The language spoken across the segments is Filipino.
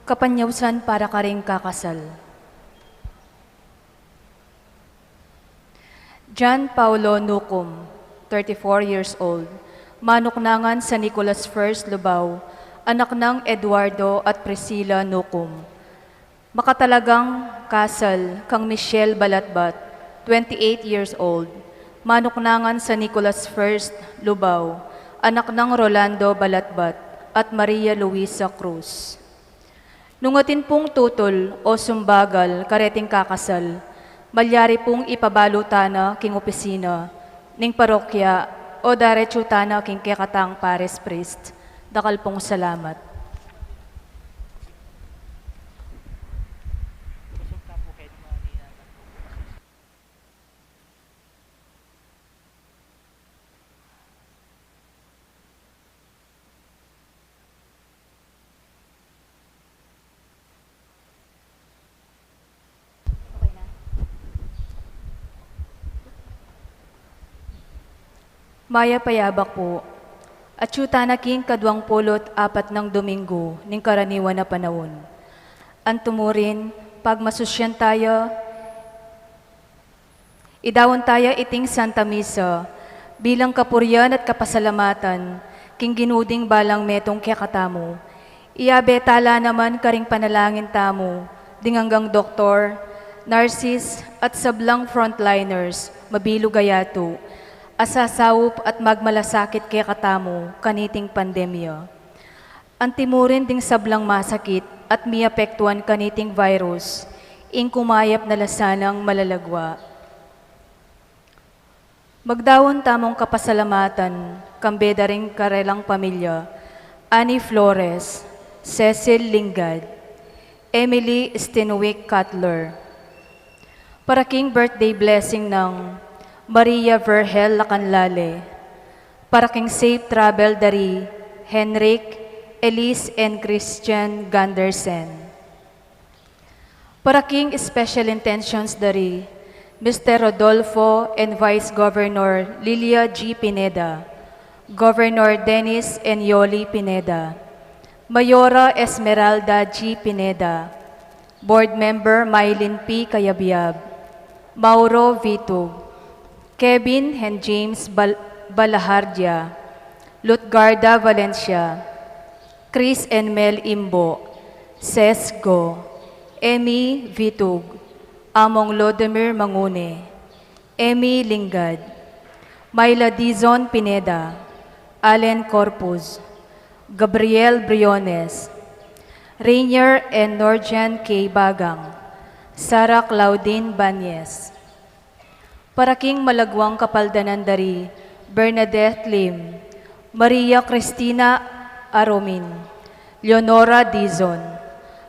Kapanyawsan para ka ring kakasal. John Paulo Nucum, 34 years old, manuknangan sa Nicolas I. Lubao, anak ng Eduardo at Priscilla Nucum. Makatalagang kasal kang Michelle Balatbat, 28 years old, manuknangan sa Nicolas I. Lubao, anak ng Rolando Balatbat at Maria Luisa Cruz. Nungatin pong tutol o sumbagal kareting kakasal, malyari pong ipabalutana king opisina, ning parokya o daretsutana king kekatang pares priest. Dakal pong salamat. Maya payabak po, at yutanaking kadwang pulot apat ng Domingo ning karaniwan na panahon. Ang tumurin, pag masusyan tayo, idawon tayo iting Santa Misa, bilang kapuryan at kapasalamatan, king ginuding balang metong kekatamo. Iabetala naman karing panalangin tamo, dinganggang doktor, nurses at sablang frontliners, mabilo gayato, asasawop at magmalasakit kay katamo kaniting pandemya. Ang timurin ding sablang masakit at miapektuan kaniting virus, ing kumayap na lasanang malalagwa. Magdawon tamong kapasalamatan, kambeda ring karelang pamilya, Annie Flores, Cecil Lingad, Emily Stenwick Cutler. Para king birthday blessing ng Maria Vergel Lacanlale, para king safe travel dari Henrik, Elise and Christian Gandersen. Para king special intentions dari Mr. Rodolfo and Vice Governor Lilia G. Pineda, Governor Dennis and Yoli Pineda, Mayora Esmeralda G. Pineda, Board Member Mylene P. Kayabyab, Mauro Vitug, Kevin and James Balahardia, Lutgarda Valencia, Chris and Mel Imbo, Sesgo, Emmy Vitug, Among Lodemir Mangune, Emmy Lingad, Myla Dizon Pineda, Allen Corpus, Gabriel Briones, Rainier and Norjan K. Bagang, Sarah Claudine Banyes. Para king malagwang kapaldanan dari Bernadette Lim, Maria Cristina Aromin, Leonora Dizon,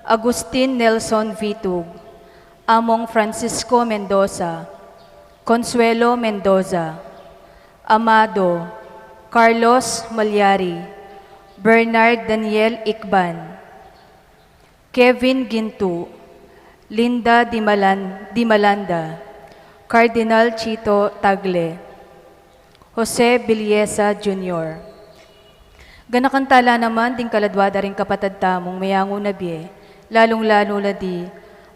Agustin Nelson Vitug, Among Francisco Mendoza, Consuelo Mendoza, Amado, Carlos Malyari, Bernard Daniel Ikban, Kevin Gintu, Linda Dimalanda, Cardinal Chito Tagle, Jose Biliesa Jr. Ganakantala naman ding kaladwada ring kapatad tamong mayango na biye, lalong-lalo na di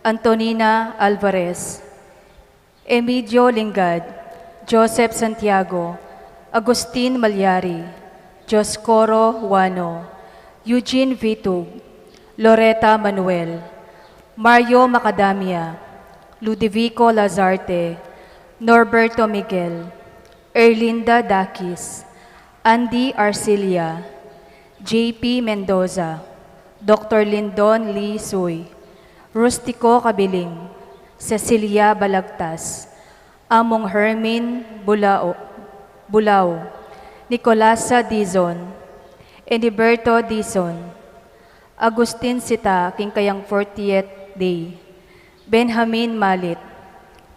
Antonina Alvarez, Emilio Lingad, Joseph Santiago, Agustin Malyari, Joscoro Wano, Eugene Vitug, Loretta Manuel, Mario Macadamia, Ludovico Lazarte, Norberto Miguel, Erlinda Dakis, Andy Arcilia, JP Mendoza, Dr. Lindon Lee Suy, Rustico Kabiling, Cecilia Balagtas, Among Hermin Bulao, Nicolasa Dizon, Ediberto Dizon, Agustin Sita, Kingkayang 40th Day, Benjamin Malit,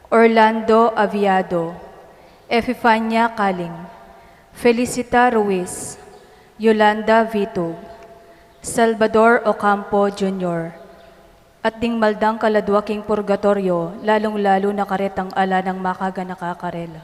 Orlando Aviado, Epifania Kaling, Felicita Ruiz, Yolanda Vitug, Salvador Ocampo Jr., at ding maldang kaladwaking purgatorio, lalong-lalo na karetang ala ng makaga nakakarela.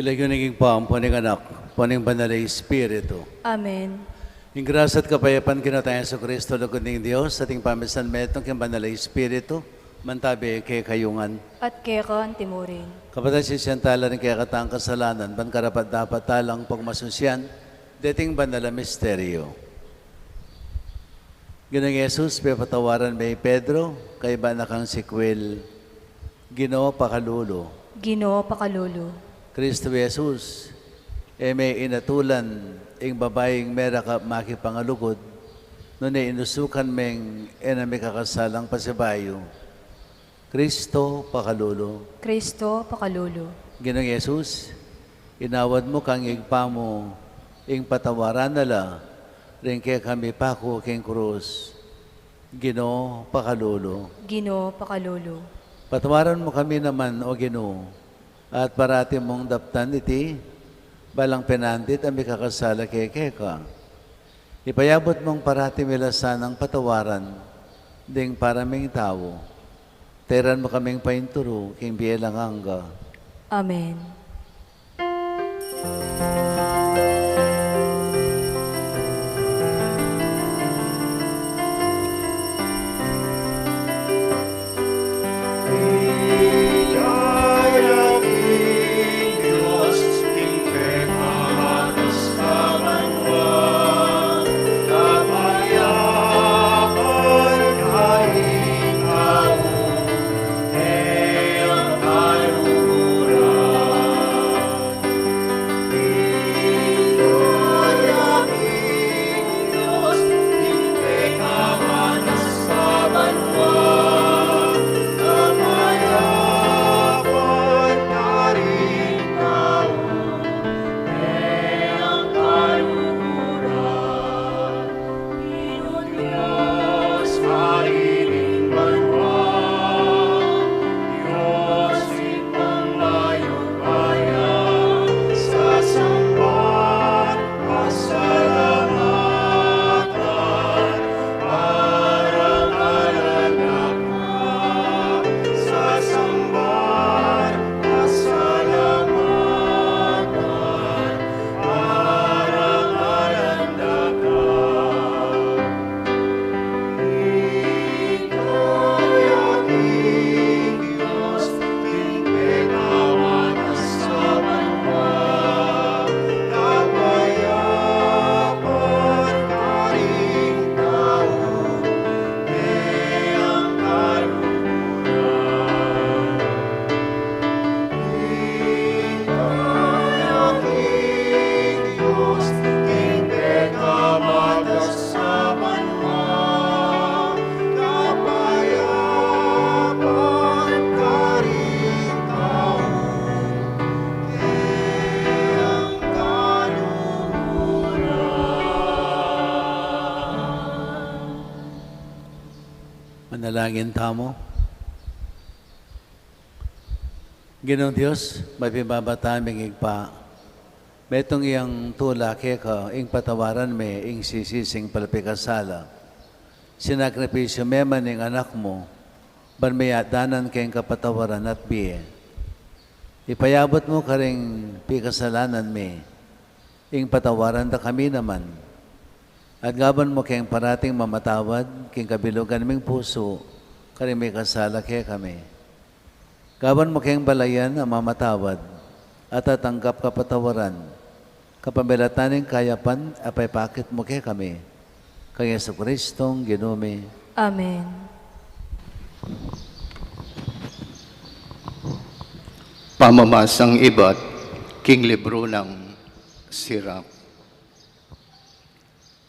Kilay naging paam po ng anak, po ng banal na Espiritu. Amen. Yung grasa at kapayapan kinatayan sa Kristo, lagod ng Diyos, ating pamisan metong kyung banal na Espiritu, mantabi kay kayungan. At kekan timurin. Kapatid si Siyantala ng kaya katang kasalanan, ban karapat dapat talang pagmasusyan, dating banal na misteryo. Ginong Yesus, patawaran may Pedro, kay ba nakang sikwil, Ginoo pakalulo. Ginoo pakalolo. Kristo Jesus, may inatulan, ing babaeng mera ka makipangalugod, noon inusukan meng may kakasalang pasibayo. Kristo pakalulo. Kristo pakalolo. Ginong Yesus, inawad mo kang igpamo, ing patawaran nala, rin kaya kami pako king krus. Ginoo pakalulo. Ginoo pakalolo. Patawaran mo kami naman, o Ginoo, at parati mong daptan iti, balang penandit ang kakasala keka. Ipayabot mong parati milasan ang patawaran, ding paraming tao. Teran mo kaming painturo, king bielang angga. Amen. Manalangin tamo. Ginong Diyos, may pibabataming igpa. Metong iyang tula keka, ing patawaran me, ing sisising palapikasala. Sinakripisyo meman ing anak mo, ban may adanan kayong kapatawaran at biye. Ipayabot mo ka ring pikasalanan me, ing patawaran da kami naman. At gaban mo kayong parating mamatawad, king kabilugan ming puso, karing may kasala kaya kami. Gaban mo kayong balayan ang mamatawad, at tatanggap kapatawaran, kapamilataning kayapan, apay pakit mo kaya kami. Kay Yesu Kristong Ginome. Amen. Pamamasang iba't king libro ng Sirach.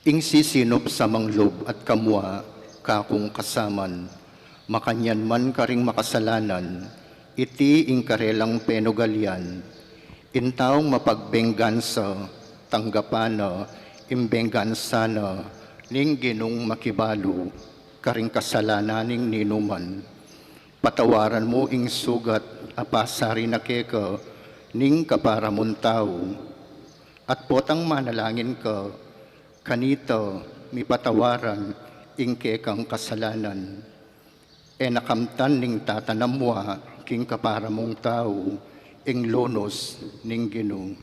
Ing sisinop sa manglob at kamwa, kakung kasaman, makanyan man karing makasalanan, iti ing karelang penugalyan, intaong mapagbenggansa, tanggapana, imbenggansana, ning ginong makibalo, karing kasalananing ninuman. Patawaran mo ing sugat, apasari na keka, ning kaparamon tao, at potang manalangin ka, kanito mi patawaran ing kekang kasalanan. E nakamtan ning tatanamwa king kaparamong tao, ing lonos ning Ginoo.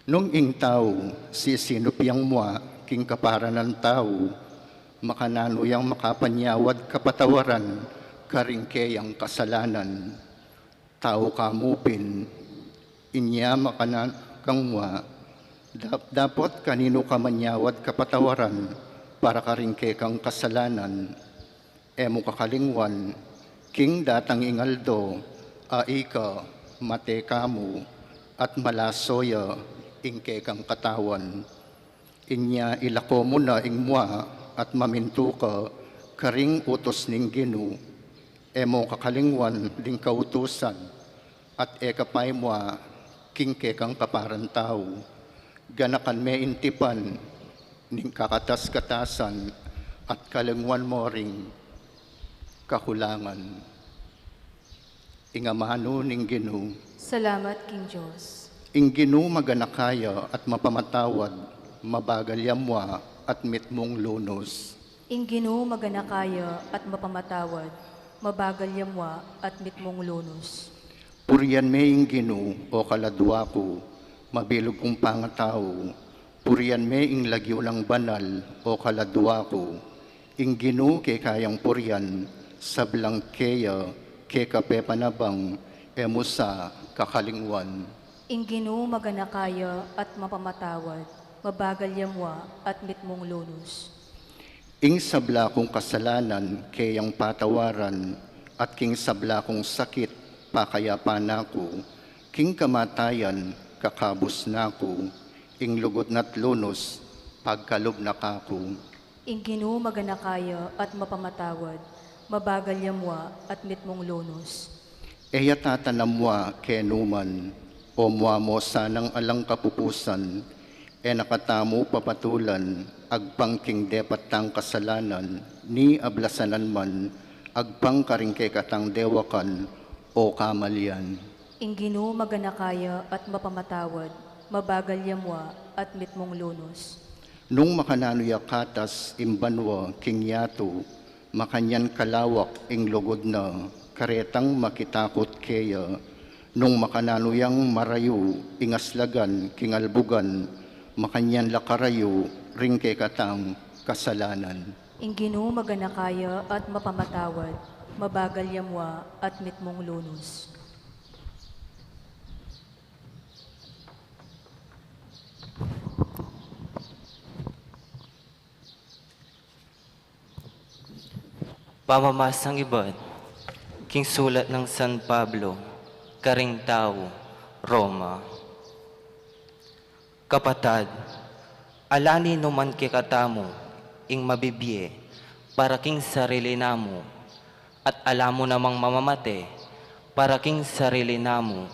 Nung ing tao, si sinupiyang mua, king kaparan ng tao, makananuyang makapanyawad kapatawaran, karingkeyang kasalanan. Tao kamupin, inya makanan kang mua, dapat kanino ka manyawad kapatawaran, para karingke kang kasalanan. Emo kakalingwan, king datang ingaldo, aika, mate kamu, at malasoya, ingke kang katawan. Inya ilako mo na ing mua at maminto ka karing utos ning Ginoo. Emo kakalingwan ding kautusan at ekapay mua kingke kang kaparan tao. Ganakan me intipan ning kakatas-katasan at kalingwan mo ring kakulangan. Ingamano ning Ginoo. Salamat, King Diyos. Ing Ginoo maganakaya at mapamatawad, mabagal yamwa at mitmong lunos. Ing Ginoo maganakaya at mapamatawad, mabagal yamwa at mitmong lunos. Puriyan me ing Ginoo o kaladwa ko, mabilog kong pangatao. Puriyan me ing lagyo ng banal o kaladwa ko. Ing Ginoo kay kayang puriyan, sablang keya, ke kape panabang, emusa kakalingwan. Ing Ginoo maganakaya at mapamatawad, mabagal yamwa at mitmong lunos. Ing sabla kong kasalanan, kayang patawaran, at king sabla kong sakit, pakayapa nako. King kamatayan, kakabos nako. Ing lugot na't lunos, pagkalob na kako. Ing Ginoo maganakaya at mapamatawad, mabagal yamwa at mitmong lunos. Eya tatanamwa kenuman, o mua mo sanang alang kapupusan, e nakatamo papatulan, agpangking depat tang kasalanan, ni ablasanan man, agpang karingke katang dewakan, o kamalian. Ing Ginoo maganakaya at mapamatawad, mabagal yamwa at mitmong lunos. Nung makananoya katas imbanwa king yato, makanyan kalawak ing lugod na, karetang makitakot keya, nung makananuyang marayo, ingaslagan, kingalbugan, makanyan lakarayo, ringke katang kasalanan. Ing Ginoo maganakaya at mapamatawad, mabagal yamwa at mitmong lunos. Pamamasang ibad, king sulat ng San Pablo, karing tao, Roma. Kapatad, alani numan kikatamo, ing mabibiye, para king sarili namo, at alam mo namang mamamate, para king sarili namo.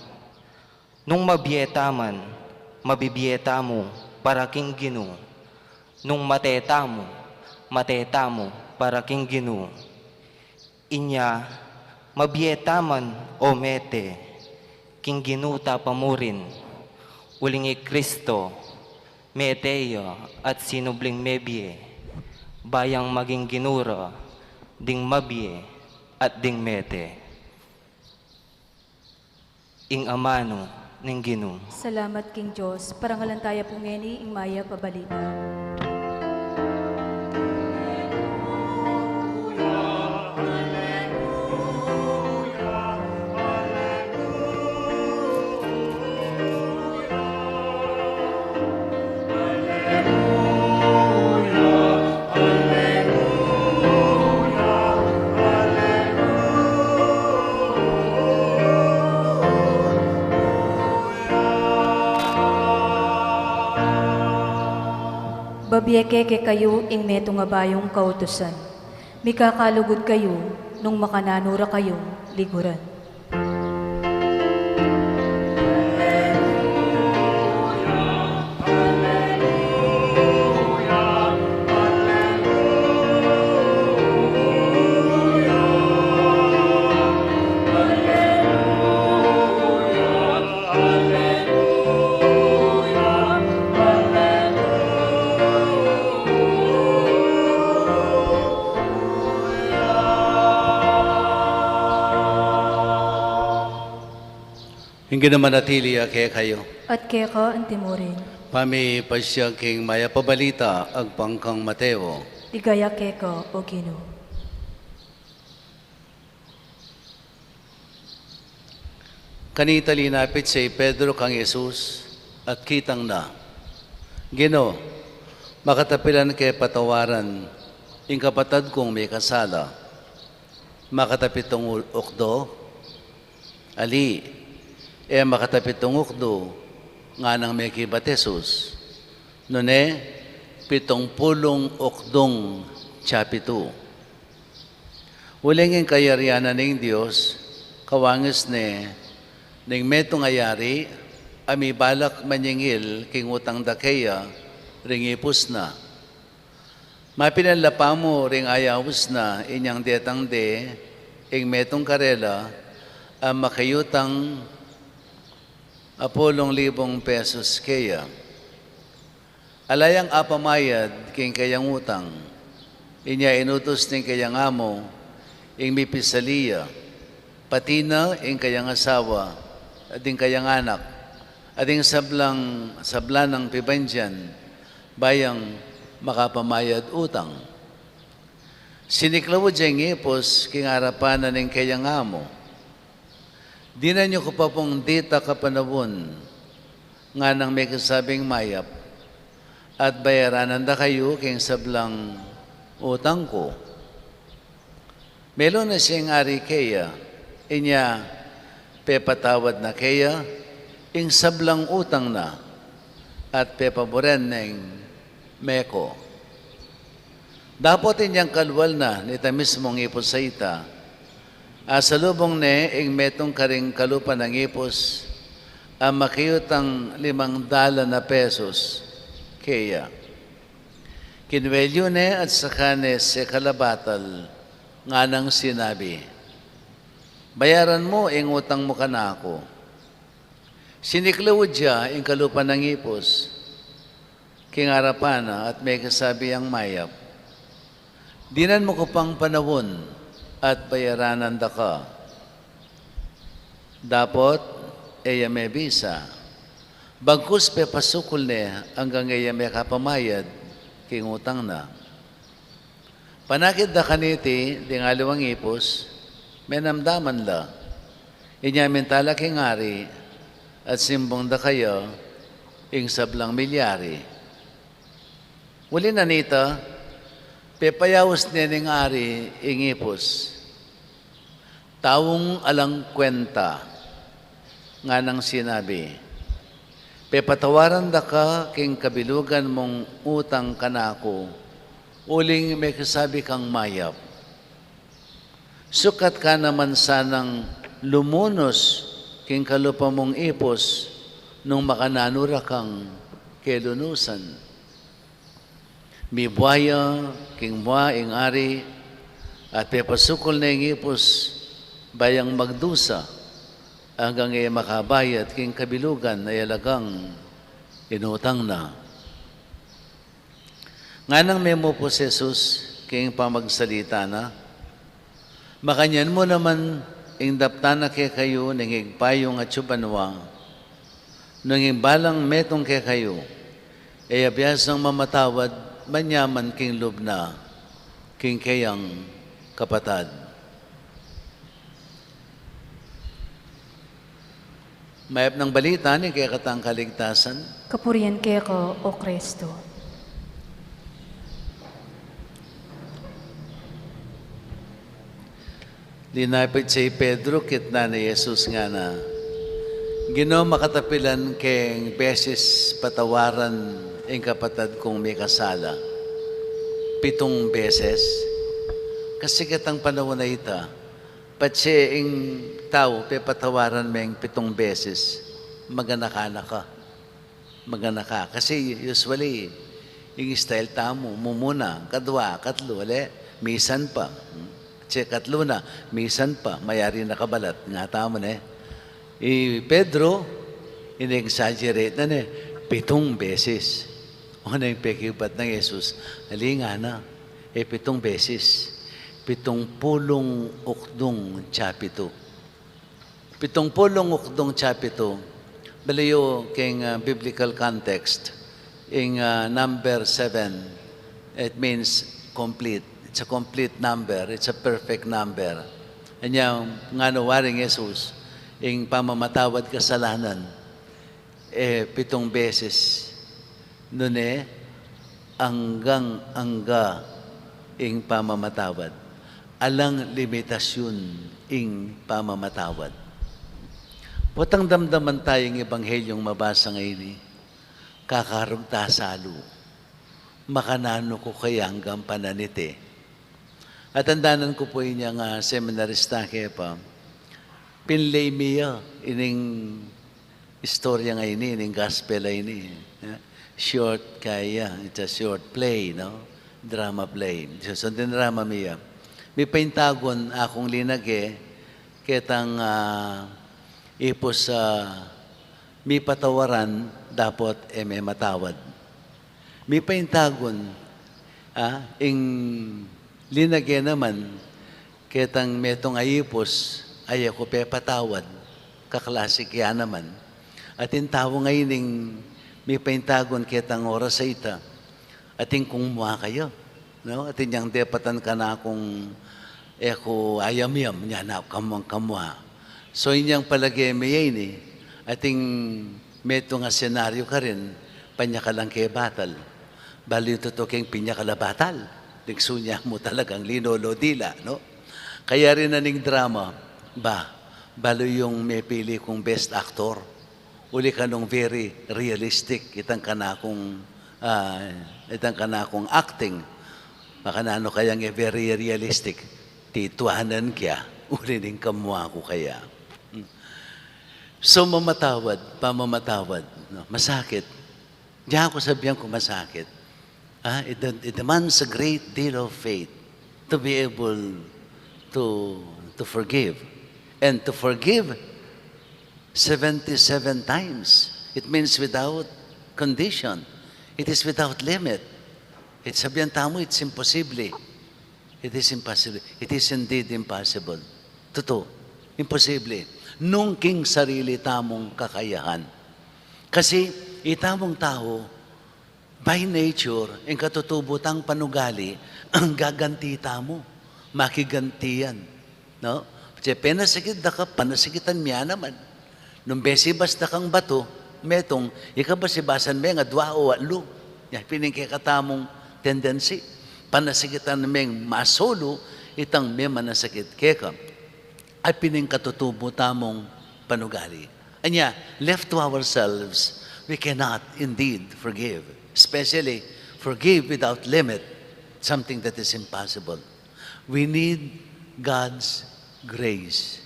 Nung mabiyeta mo, para king Ginoo. Nung mateta mo, para king Ginoo. Inya, mabiyetaman o mete, king ginuta pamurin, ulingi Kristo, meteyo at sinubling mebie, bayang maging ginura, ding mabie at ding mete. Ing amano ning Ginoo. Salamat, King Diyos, parangalan tayo pungeni ing maya pabalita. Babiyeke ke kayo ing meto nga bayong kautusan. Mikakalugod kayo nung makananura kayong liguran. Hingga naman natili kaya kayo. At keka ang timurin. Pami pasya king maya pabalita ag pangkang Mateo. Digaya keka o Ginoo. Kanita linapit si Pedro kang Jesus at kitang na. Gino, makatapilan kay patawaran ing kapatad kong may kasala. Makatapit tong ukdo, ali, makatapit tong ukdo, nga nang may kibatesos. Nune, 70 ukdong chapitu. Uling ang kayarianan ng Diyos, kawangis ning metong ayari, ami balak manyingil king utang dakeya, ringipos na. Mapinalapa mo ring ayawos na inyang detang ing metong karela, ang makayutang 10,000 pesos kaya. Alayang apamayad king kayang utang, inya inutos ning kayang amo, ing mipisaliya, pati na ing kayang asawa, ading kayang anak, ading sablan ng pibandyan, bayang makapamayad utang. Siniklawo diyang ipos, king harapan na ning kayang amo. Di na nyo ko pa pong dita kapanawon, nga nang may kasabing mayap, at bayaranan da kayo king sablang utang ko. Melo na siyang ari kaya, inya, pepatawad na kaya, ing sablang utang na, at pepaboren ng meko. Dapat inyang kalwal na, nita mismong ipos sa ita, asalubong ing metong karing kalupa ng ipos, ang makiyutang 500 na pesos, kaya. Kinwelyo at sakane se kalabatal, nga nang sinabi, bayaran mo ing utang mo kanako. Siniklawod siya ing kalupa ng ipos, kingarapan na at may kasabi ang mayap. Dinan mo ko pang panawon at bayaranan da ka. Dapot, eya may bisa. Bagkus pe pasukul ne hanggang eya may kapamayad, king utang na. Panakit da kaniti, dingalawang ipos, may namdaman la. Inyamin tala king ari, at simbong da kayo, ing sablang milyari. Uli na nita, pepayawos nining ari, ing ipos. Tawong alang kwenta, nga nang sinabi, pepatawaran da ka, king kabilugan mong utang kanako, uling may kasabi kang mayap. Sukat ka naman sanang lumunos king kalupa mong ipos nung makananura kang kelunusan. Mibuaya, king buwa, ing ari, at pepasukol na ing ipos bayang magdusa hanggang makabayat king kabilugan ay alagang inutang na. Nga nang memo po si Jesus, king pamagsalita na, makanyan mo naman ing daptana kay kayo, ning igpayong at subanwa, nung balang metong kay kayo, ay abiyasang mamatawad, manyaman king lubna, king kayang kapatad. Mayap ng balita ni kaya katang kaligtasan. Kapurian keka o Kristo. Linapit si Pedro, kitna ni Jesus nga na, Ginoo makatapilan keng beses patawaran ang kapatad kong may kasala. 7 beses. Kasi kitang panahon na ita, patsi ang tao, patawaran mo 7 beses, maganakana ka. Magana ka. Kasi usually, yung style tamo, mumuna, kadwa, katlo, misan pa. Katlo na, misan pa, mayari na kabalat. Nga tamo na Pedro, in-exaggerate na 7 beses. O na yung pekibat ng Jesus, halinga na, 7 beses. 70 ukdong chapitu. ukdong chapito, balayo king biblical context, in number 7, it means complete. It's a complete number. It's a perfect number. Anya nga no waring Jesus, ing pamamatawad kasalanan, 7 beses. Nune, hanggang angga ing pamamatawad. Alang limitasyon ing pamamatawad. Potang damdaman tayong ebanghelyong mabasa ngayon, kakarong tasalo. Makanano ko kaya hanggang pananite. At andanan ko po inyang seminarista kaya pa, pinlay miya ining istorya ngayon, ining gospel ini. Short kaya, it's a short play, no? Drama play. So, drama miya. May paintagon akong linage, ketang ipos may patawaran, dapat may matawad. May paintagon, ing linage naman, ketang metong ayipos, ay ako patawad, kaklasik yan naman. At yung tao ngayon may paintagon ketang oras sa ita, ating kung mua kayo. No? Ating yang depatan ka na kung eko ayam-yam, niya na kamua. So inyang palagi may ini, ating meto nga senaryo ka rin, panya ka lang kay batal. Bali ito to keng pinya ka la batal. Nagsunya mo talagang linolo dila, no? Kaya rin naning drama, balo yung may pili kong best actor. Uli ka nung very realistic, itang ka na akong acting. Baka na ano kayang very realistic. Tituanan kaya, uli ning kamua ko kaya. So pamamatawad. No? Masakit. Diyan ako sabihan ko masakit. It demands a great deal of faith to be able to forgive. And to forgive 77 times. It means without condition. It is without limit. It's sabihan tamo, it's impossible. It is impossible. It is indeed impossible. Totoo. Imposible. Nung king sarili tamong kakayahan. Kasi itamong tao, by nature, ang katutubutang panugali, ang gaganti tamo. Makigantiyan. No? Kasi penasigid da ka, panasigitan miya naman. Nung besibas na kang bato, metong, ikabasibasan may nga 2 o 8. Yan, piningkikatamong tendency. Panasigitan may masolo, itang may manasakit keka. Ay piningkatutubo tamong panugali. Anya, left to ourselves, we cannot indeed forgive. Especially, forgive without limit, something that is impossible. We need God's grace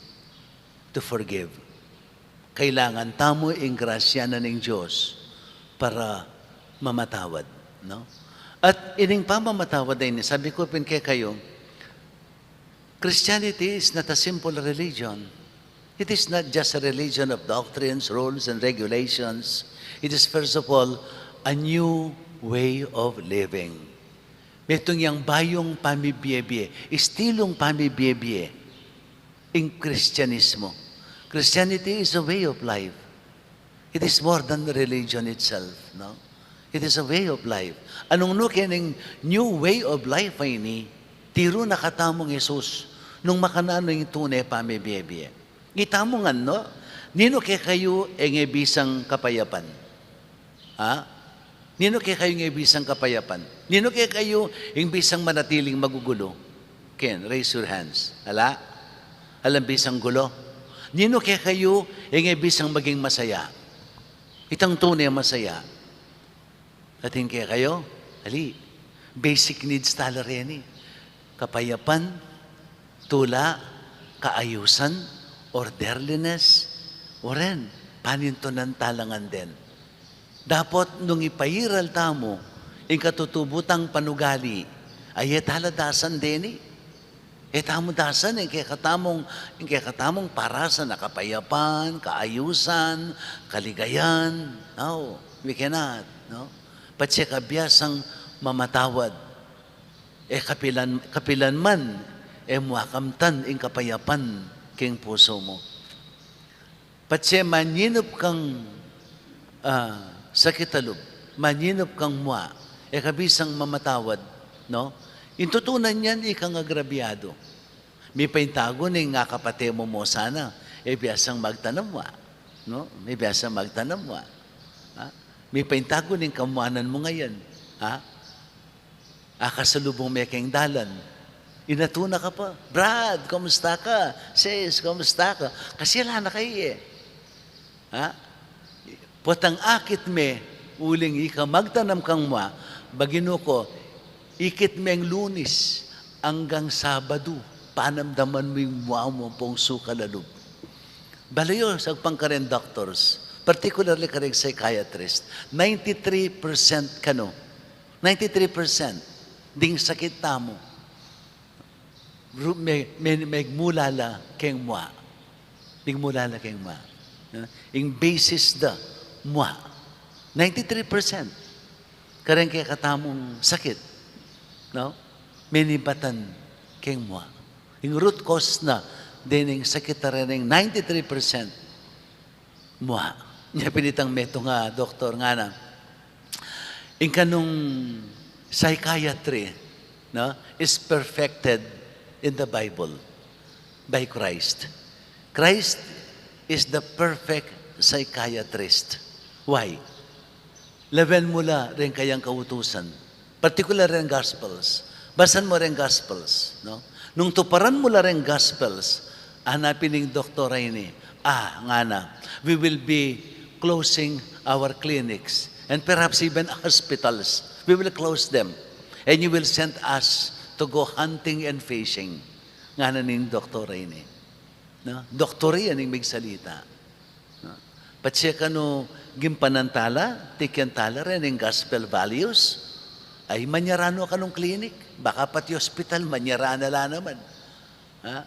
to forgive. Kailangan tamo ang grasya na ng Diyos para mamatawad. No? At ining pamamatawad ay sabi ko kay kayo, Christianity is not a simple religion. It is not just a religion of doctrines, rules, and regulations. It is first of all a new way of living. Itong yang bayong pamibiyebye, istilong pamibiyebye in Christianismo. Christianity is a way of life. It is more than religion itself, no? It is a way of life. Anong nukining new way of life ay ni, tiro nakatamong Jesus, nung makanano yung tunay pamibiyebye. Itamong ano, nino kay kayo ang ibisang kapayapan? Nino kay kayo ang ibisang kapayapan? Nino kay kayo ang bisang manatiling magugulo? Ken, raise your hands. Alam bisang gulo? Nino kaya kayo ang ibisang maging masaya? Itang tunay masaya. Atin kaya kayo? Basic needs tala rin. Kapayapan, tula, kaayusan, orderliness, o rin, panintunan talangan din. Dapat nung ipairal tamo, ang katutubutang panugali, ay taladasan din tamo dasan, yung katamong parasan na kapayapan, kaayusan, kaligayan. No, we cannot. No? Pati kabiasang mamatawad. Kapilan man, muakamtan yung kapayapan king puso mo. Patse maninop kang sa kitalub, maninop kang mua, kabisang mamatawad, no? Intutunan yan, ikang agrabyado. May paintago ni nga kapate mo sana, biyasang magtanamwa, no? May biyasang magtanamwa. Ha? May paintago ni kamuanan mo ngayon, ha? Akasalubong may keng dalan. Inatuna ka pa, Brad, kumusta ka? Sis, kumusta ka? Kasi wala na kayo eh. Ha? Potang akit me, uling ika magtanam kang ma, bagino ko, ikit me ang Lunis hanggang Sabado, panamdaman mo yung mua mo pong sukalalub. Balayo, sa pangkaren doctors, particularly karen psychiatrist, 93% kano, 93% ding sakit tamo, may mulala keng mua. May mulala keng mua. Yung basis da, mua. 93%. Kareng kaya katamong sakit. No? Minibatan keng mua. Yung root cause na, din yung sakit na rin yung 93% mua. Niya pinitang meto nga, doktor nga na, yung kanong psychiatry, no, is perfected in the Bible by Christ. Christ is the perfect psychiatrist. Why? Level mula rin kayang kautusan. Particular rin Gospels. Basan mo rin Gospels. No? Nung tuparan mo rin Gospels, hanapin ng doktora ini, nga na, we will be closing our clinics and perhaps even hospitals. We will close them. And you will send us to go hunting and fishing. Nga na ning doktora ini. No? Doktora yan yung magsalita. No? Patsya ka no, gimpanantala, tikyantala rin yung gospel values, ay manyarano ka nung clinic. Baka pati hospital, manyarana la naman. Ha?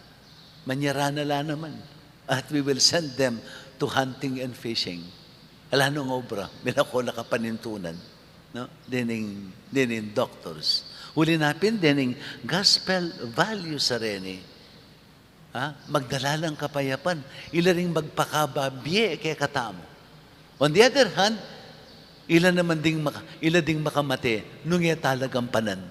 Manyarana la naman. At we will send them to hunting and fishing. Ala nung obra, minakola ka panintunan. No? Dining doctors. Uli napin dining gospel values sa rin. Magdala ng kapayapan. Ila ring magpakababye kay katamo. On the other hand, ila ding makamate nung talagang panan.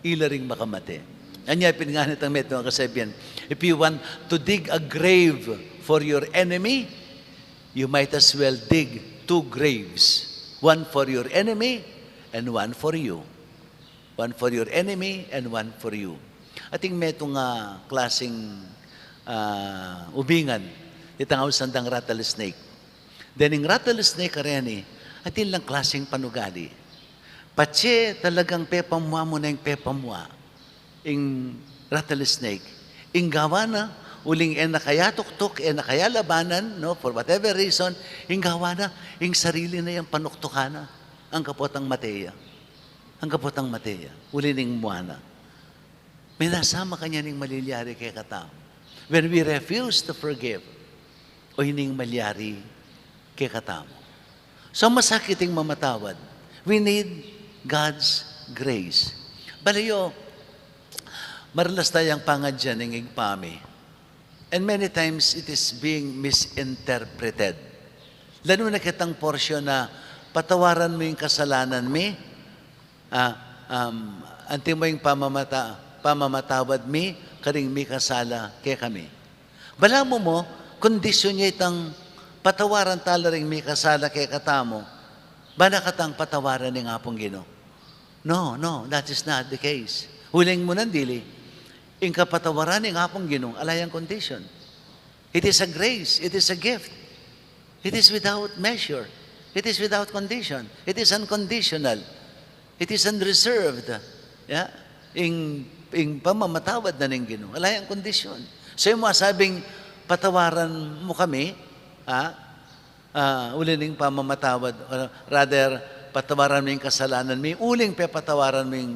Ila ring makamate. Anya pinanganit ang meto ang kasabihan. If you want to dig a grave for your enemy, you might as well dig 2 graves. One for your enemy and one for you. One for your enemy and one for you. Ating meto nga klaseng ubingan. Itangaw sandang rattlesnake. Then yung rattlesnake kareni, atin lang klaseng panugali. Patse talagang pepamwa mo na yung pepamwa. Yung rattlesnake. Yung gawa na, uling nakaya tuktok, nakaya labanan, no, for whatever reason, yung gawa na, yung sarili na yung panuktukana, ang kapotang mateya. Ang kapotang mateya. Uli ning muana. May nasama kanya ning maliliari kay katao. When we refuse to forgive, o hining malyari kay katao. So masakit yung mamatawad. We need God's grace. Balayo, maralas tayang pangadyan ng igpami. And many times it is being misinterpreted. Lalo na kitang porsyon na patawaran mo yung kasalanan mi, anti mo yung pamamatawad mi, karing mi kasala kay kami. Bala mo, kondisyon niya itang patawaran tala ring mi kasala kay katamo, bala katang patawaran ng apong Ginoo. No, that is not the case. Huling mo nandili, yung kapatawaran ng apong Ginoo, alayang condition. It is a grace, it is a gift. It is without measure. It is without condition. It is unconditional. It is unreserved. Yeah? Yung pamamatawad na ng Ginoo. Alay ang kondisyon. So yung masabing patawaran mo kami, uling pamamatawad, or rather, patawaran mo yung kasalanan mo, uling patawaran mo yung,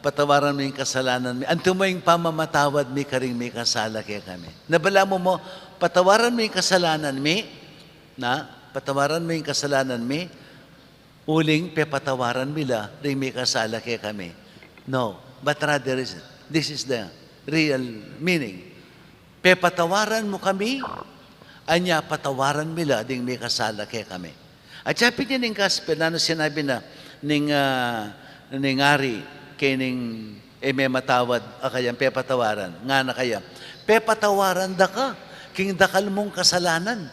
patawaran mo yung kasalanan mo, anto mo yung pamamatawad mi karing may kasala kaya kami. Nabala mo, patawaran mo yung kasalanan mi, patawaran mo yung kasalanan mi, uling patawaran mila rin may kasala kaya kami. No, but rather this is the real meaning. Pepatawaran mo kami, anya patawaran mila ding may kasala kay kami. At sabi niya ning gospel, sinabi na ning ari, kay ning may matawad, kayang pepatawaran, nga na kaya. Pepatawaran da ka, king dakal mong kasalanan.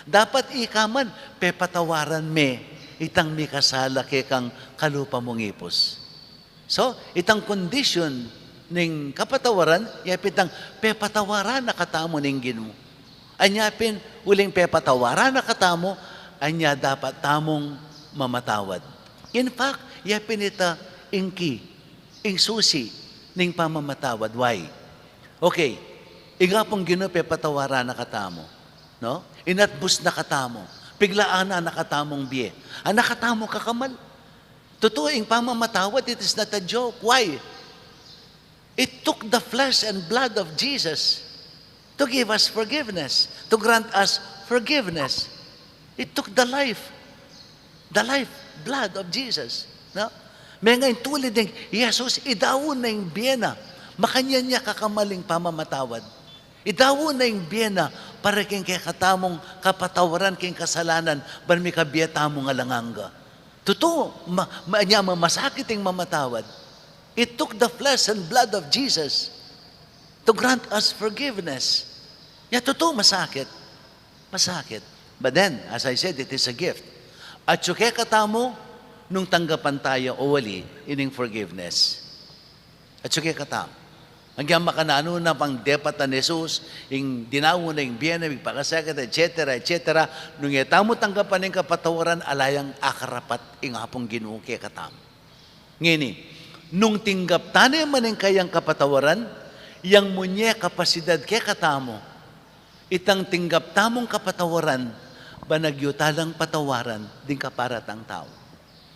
Dapat ikaman, pepatawaran me, itang may kasala kay kang kalupa mong ipos. So, itang condition ning kapatawaran, yapitang pepatawaran na katamo ning Ginoo. Anyapin, uling pepatawaran na katamo, anya dapat tamong mamatawad. In fact, yapin ita ing susi ning pamamatawad. Why? Okay, igapong Ginoo pepatawaran na katamo. No? Inatbus na katamo. Piglaan na nakatamong biye. Ang nakatamo kakamal. Totoo, ing pamamatawad, it is not a joke. Why? It took the flesh and blood of Jesus to give us forgiveness, to grant us forgiveness. It took the life, blood of Jesus. No? May ngayon tulad ng Jesus, idawon na yung biyena, makanya niya kakamaling pamamatawad. Idawon na yung biyena, para king kay katamong kapatawaran king kasalanan, ban may kabiyatamo nga langanga. Totoo, masakit yung mamatawad. It took the flesh and blood of Jesus to grant us forgiveness. Totoo, masakit. Masakit. But then, as I said, it is a gift. At suke katamo, nung tanggapan tayo o wali, ining forgiveness. At suke katamo. Hanggang makanano na pang depatan ni Jesus, yung dinawo na yung biyena, pagpakasagat, etc. Nung yatamo tanggapan ng kapatawaran, alayang akarapat ing hapong Ginoo kay katam. Ngini, nung tinggap tanay man ng kayang kapatawaran, yang munye kapasidad kay katamo, itang tinggap tamong kapatawaran, banagyutalang patawaran, din kaparatang tao.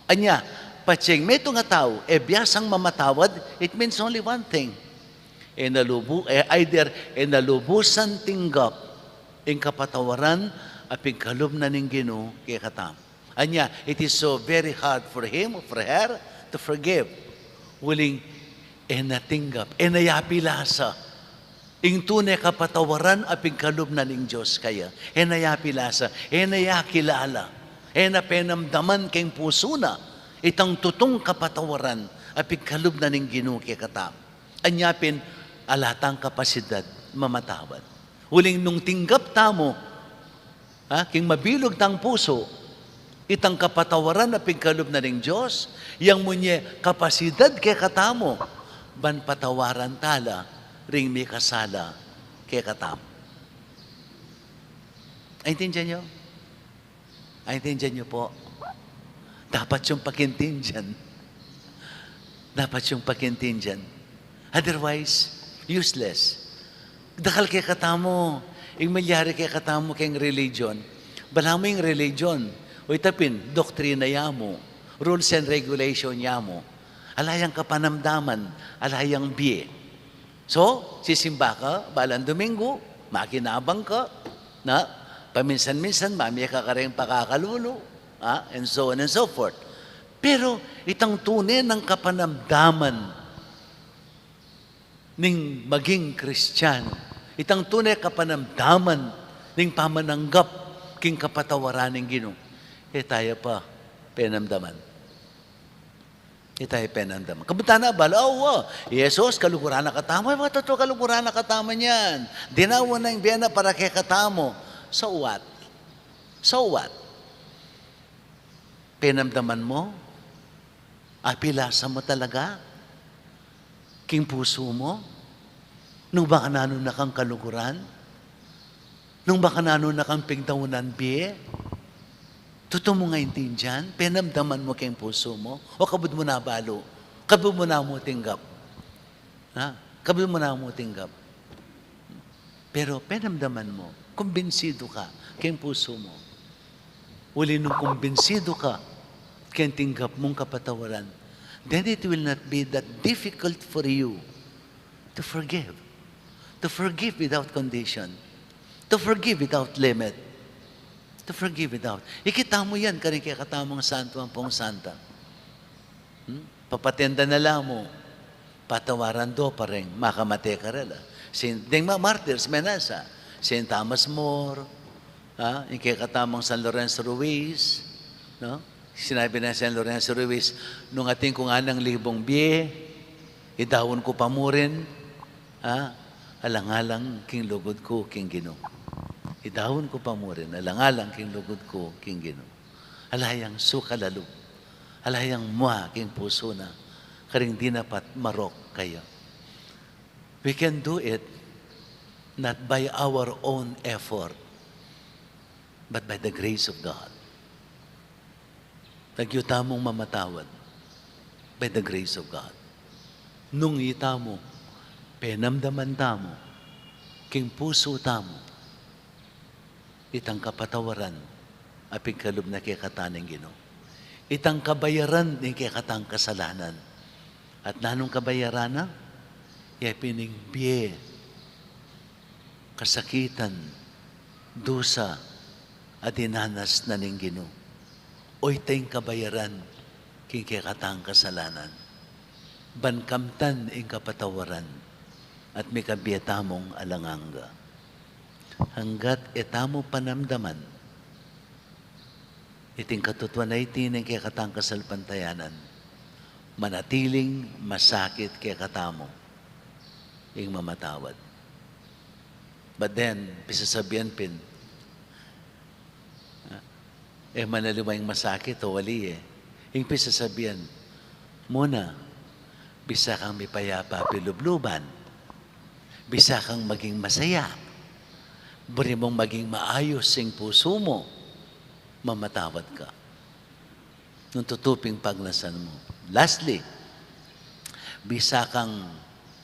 Anya, patsing may nga tao, biyasang mamatawad, it means only one thing. Either nalubusan tinggap ing kapatawaran at pigkalob na ning Ginoo kay katam. Anya, it is so very hard for him or for her to forgive. Wuling natinggap, nayapilasa. Ing tunay kapatawaran at pigkalob na ning Diyos kaya. Nayapilasa, nayakilala. Napenamdaman kayong puso na itang tutong kapatawaran at pigkalob na ning Ginoo kay katam. Anyapin, alatang kapasidad mamatawad. Huling nung tinggap tamo, king mabilog tang puso, itang kapatawaran na pigkalob na ng Diyos, yang munye kapasidad kay katamo, ban patawaran tala, ring may kasala kay katamo. Aintindihan nyo? Aintindihan nyo po? Dapat yung pakintindihan. Dapat yung pakintindihan. Otherwise, useless. Dakal kay katamo, ing malyari kay katamo kayong religion, balamo yung religion, o itapin, doktrina yamo, rules and regulation yamo, alayang kapanamdaman, alayang biye. So, sisimba ka, balang Domingo, makinabang ka, na paminsan-minsan, mamiya ka rin pakakalulo, and so on and so forth. Pero, itang tunay ng kapanamdaman, ning maging Kristiyano. Itang tunay kapanamdaman ning pamananggap king kapatawaran ng Ginoo. Tayo pa penamdaman. Tayo penamdaman. Kabuta na bala, Jesus, kaluguran na katama. Totoo kaluguran na katama niyan. Dinawa na yung biyena para kay katamo. So what? So what? Penamdaman mo? Apilasa mo talaga? King puso mo? Nung baka nanon na kang kaluguran? Nung baka nanon na kang pigdawunan biye? Totoo mo nga intindihan? Penamdaman mo king puso mo? O kabud mo na balo? Kabud mo na mo tinggap? Kabud mo na mo tinggap? Pero penamdaman mo, kumbinsido ka king puso mo. Uli nung kumbinsido ka king tinggap mong kapatawaran, then it will not be that difficult for you to forgive. To forgive without condition. To forgive without limit. To forgive without. Ikita mo yan, karing kaya katamang santo ang pong santa. Papatenda na lang mo, patawaran do pa rin, makamate ka rin. Ding mga martyrs, menasa. Saint Thomas More, yung kay katamang San Lorenzo Ruiz, no? Sinabi na San Lorenzo Ruiz, nung ating kung anang libong biye, idawon ko pa mo rin, alangalang king lugod ko, king Ginoo. Idawon ko pa mo rin, alangalang king lugod ko, king Ginoo. Alayang sukalalo, alayang mua, king puso na, karing di napat marok kayo. We can do it not by our own effort, but by the grace of God. Nagyuta mong mamatawad by the grace of God. Nung ita mo, penamdaman tamo, king puso tamo, itang kapatawaran, aping kalub na kikataning Ginoo. Itang kabayaran ni kikatang kasalanan. At nanong kabayaran na? Pining biye, kasakitan, dusa, at inanas na ning Ginoo. Oy tayong kabayaran, king kikatang kasalanan. Bankamtan ing kapatawaran, at may kabiyatamong alanganga. Hanggat etamo panamdaman, iting katutwan na itin ng kikatang kasalpantayanan, manatiling masakit kikatamo, ing mamatawad. But then, pisasabihan pin, manaliwang masakit o wali Ing pisasabihan, muna, bisa kang may payapa pilubluban, bisa kang maging masaya, buri mong maging maayos sing puso mo, mamatawad ka. Nung tutuping paglasan mo. Lastly, bisa kang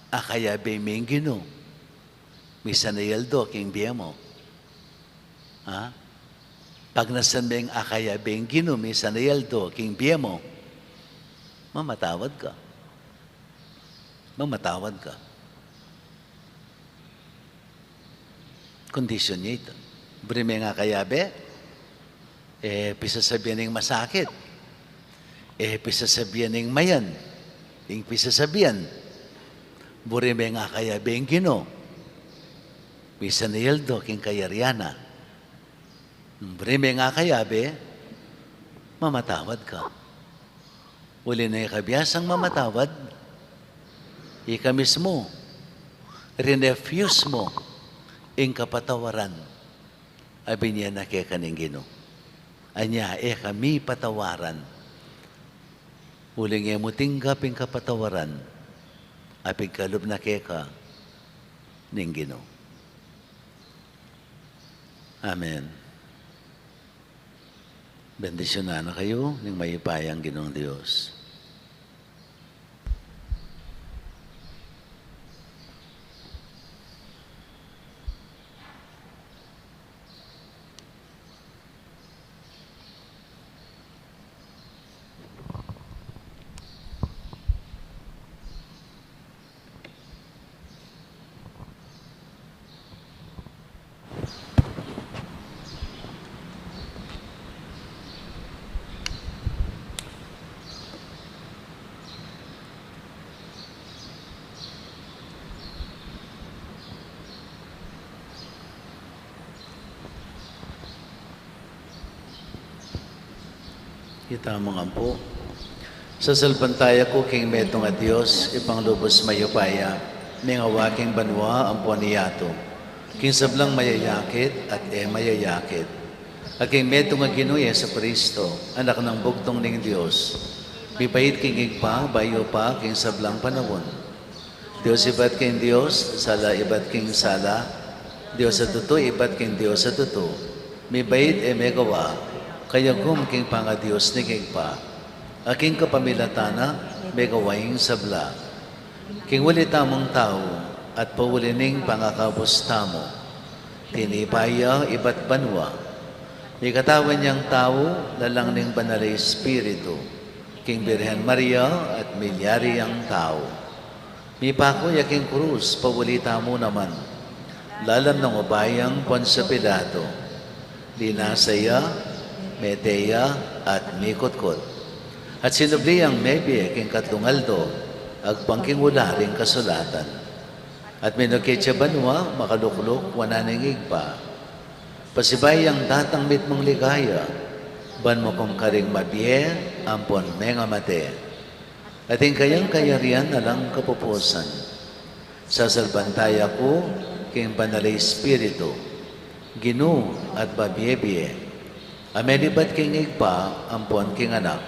akayabe ming Ginoo, bisa na yaldo king biya mo. Pag nasambing akayabing ginumi sa nayaldo, king biya mo, mamatawad ka. Mamatawad ka. Kondisyon niya ito. Brime nga kayabe, pisasabihan ng masakit. Pisasabihan ng mayan. Pisasabihan, brime nga kayabing Ginoo, bisa nayaldo, king kayaryana. Brime nga kayabe, mamatawad ka. Uli na ikabiyasang mamatawad, ika mismo, rinefuse mo, ing kapatawaran, abi niya na kaya kaning Ginoo. Anya, kami patawaran. Uli nga mo tinggap ing kapatawaran, apig kalub na kaya ka ning Ginoo. Amen. Bendisyonan na kayo ng mayipayang Ginoong Diyos. Kita mga po. Sa salpantaya ko, king metong at Diyos, ipanglubos mayupaya, mingawaking banwa ang puaniyato. King sablang mayayakit at mayayakit. At king metong at Ginuya sa Kristo, anak ng bugtong ning Diyos. Pipahit king igpa, bayo pa, king sablang panawon. Diyos ibat king Diyos, sala ibat king sala. Diyos sa tuto, ibat king Diyos sa tuto. Mibait megawa, kaya king panga Diyos ni king pa. Aking kapamilatana, megawaing sabla. King wali tamang tao, at paulining pangakabos tamo. Tinipaya ibat banwa. Ikatawan niyang tao, lalang ning banal Espiritu. King Birhen Maria at milyari ang tao. Mipako yaking krus, pawalita mo naman. Lalam ng ubayang Poncio Pilato. Linasaya, Medea at Mikotkot. At sinubliyang Mebe king Katlungaldo, agpangking ularing kasulatan. At minukitsa banwa, makalukluk, wananingig pa. Pasibay ang datang mit mong ligaya, ban mo kong karing mabiye, ampon menga mate. Ating kayang kayarian na lang kapupusan. Sasalbantaya ko, king banalay espiritu, ginu at babiye-biye. Amelibat king igpa, ampon king anak.